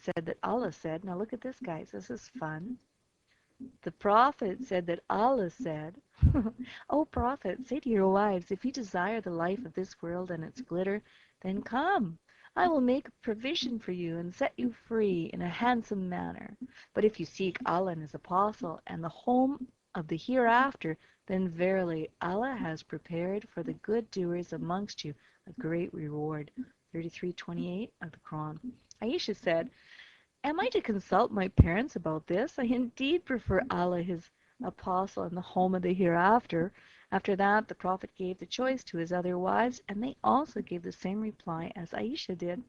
said that Allah said, now look at this, guys, this is fun. The Prophet said that Allah said, O Prophet, say to your wives, if you desire the life of this world and its glitter, then come. I will make provision for you and set you free in a handsome manner. But if you seek Allah and His Apostle and the home of the hereafter, then verily Allah has prepared for the good doers amongst you a great reward. 33:28 of the Quran. Aisha said, am I to consult my parents about this? I indeed prefer Allah, His Apostle, and the home of the hereafter. After that, the Prophet gave the choice to his other wives, and they also gave the same reply as Aisha did.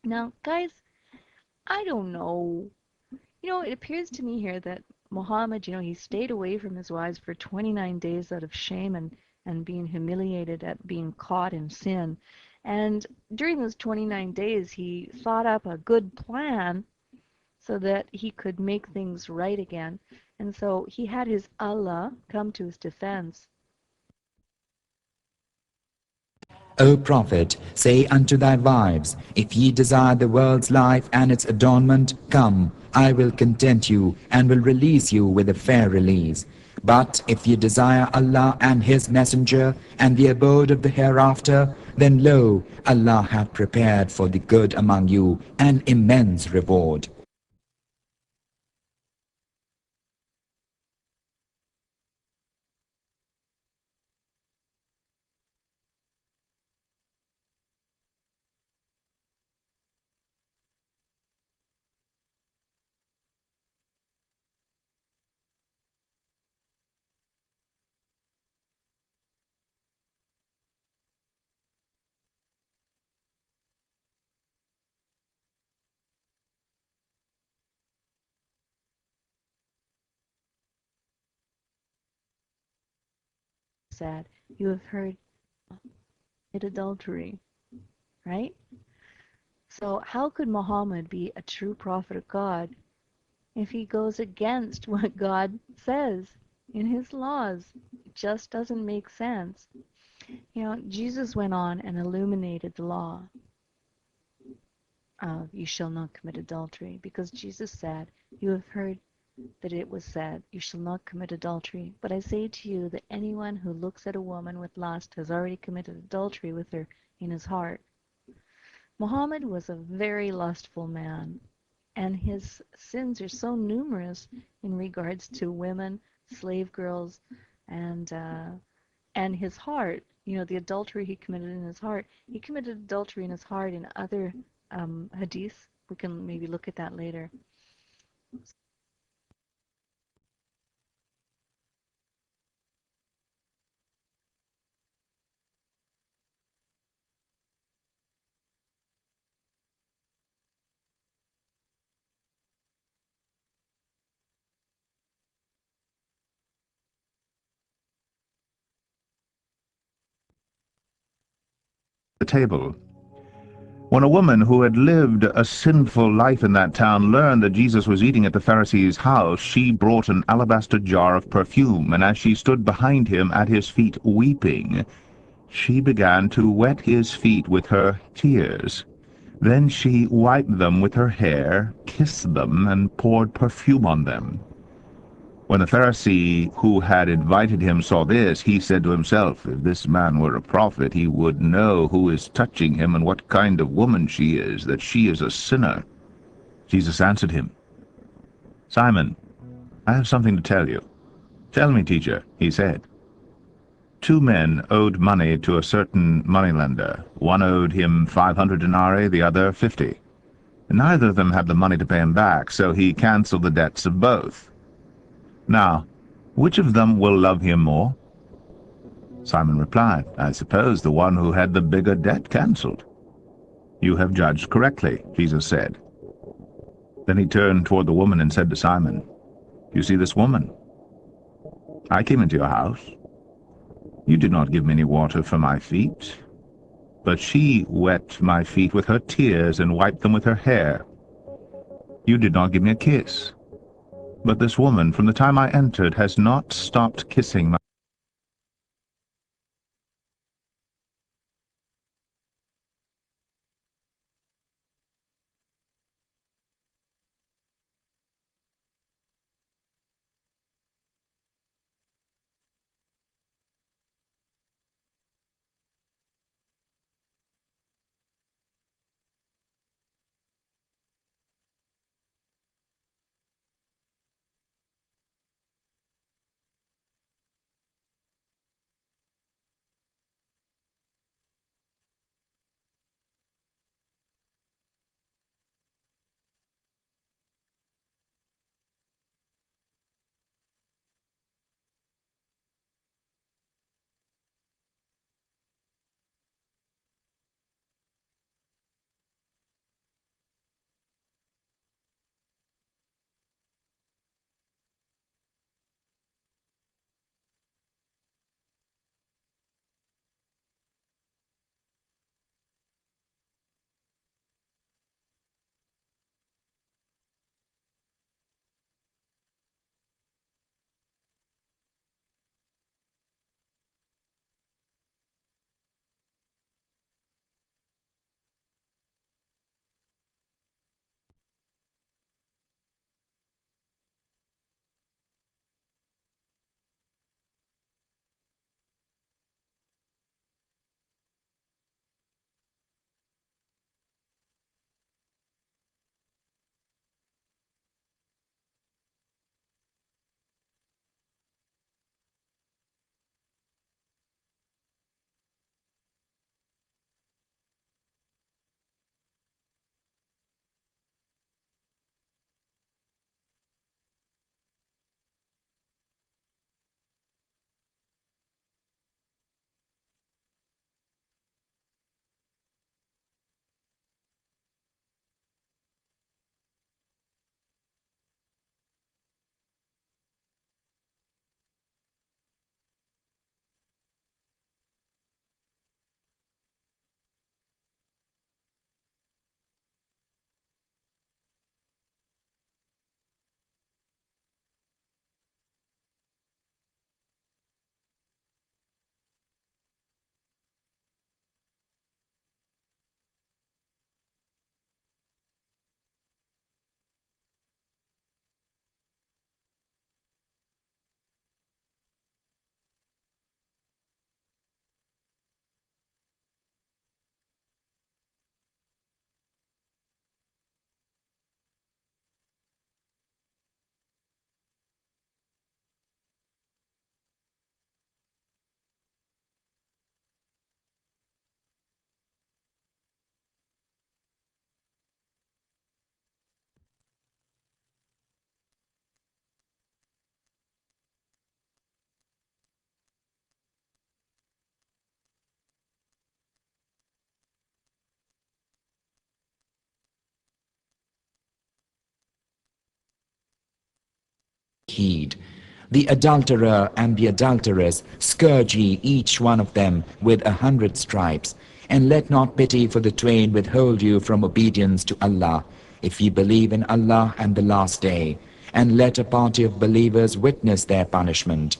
Now, guys, I don't know. It appears to me here that Muhammad, he stayed away from his wives for 29 days out of shame and being humiliated at being caught in sin. And during those 29 days, he thought up a good plan so that he could make things right again. And so he had his Allah come to his defense. O Prophet, say unto thy wives, if ye desire the world's life and its adornment, come, I will content you, and will release you with a fair release. But if ye desire Allah and His Messenger, and the abode of the hereafter, then lo, Allah hath prepared for the good among you an immense reward. Said, you have heard it adultery, right? So how could Muhammad be a true prophet of God if he goes against what God says in his laws? It just doesn't make sense. Jesus went on and illuminated the law of you shall not commit adultery because Jesus said, you have heard that it was said, you shall not commit adultery. But I say to you that anyone who looks at a woman with lust has already committed adultery with her in his heart. Muhammad was a very lustful man, and his sins are so numerous in regards to women, slave girls, and uh, and his heart. The adultery he committed in his heart. He committed adultery in his heart in other hadiths. We can maybe look at that later. The table. When a woman who had lived a sinful life in that town learned that Jesus was eating at the Pharisee's house, she brought an alabaster jar of perfume, and as she stood behind him at his feet weeping, she began to wet his feet with her tears. Then she wiped them with her hair, kissed them, and poured perfume on them. When the Pharisee who had invited him saw this, he said to himself, if this man were a prophet, he would know who is touching him and what kind of woman she is, that she is a sinner. Jesus answered him, Simon, I have something to tell you. Tell me, teacher, he said. 2 men owed money to a certain moneylender. One owed him 500 denarii, the other 50. Neither of them had the money to pay him back, so he canceled the debts of both. Now, which of them will love him more? Simon replied, I suppose the one who had the bigger debt cancelled. You have judged correctly, Jesus said. Then he turned toward the woman and said to Simon, You see this woman? I came into your house. You did not give me any water for my feet, but she wet my feet with her tears and wiped them with her hair. You did not give me a kiss, but this woman, from the time I entered, has not stopped kissing my heed. The adulterer and the adulteress, scourge ye each one of them with 100 stripes. And let not pity for the twain withhold you from obedience to Allah, if ye believe in Allah and the last day. And let a party of believers witness their punishment.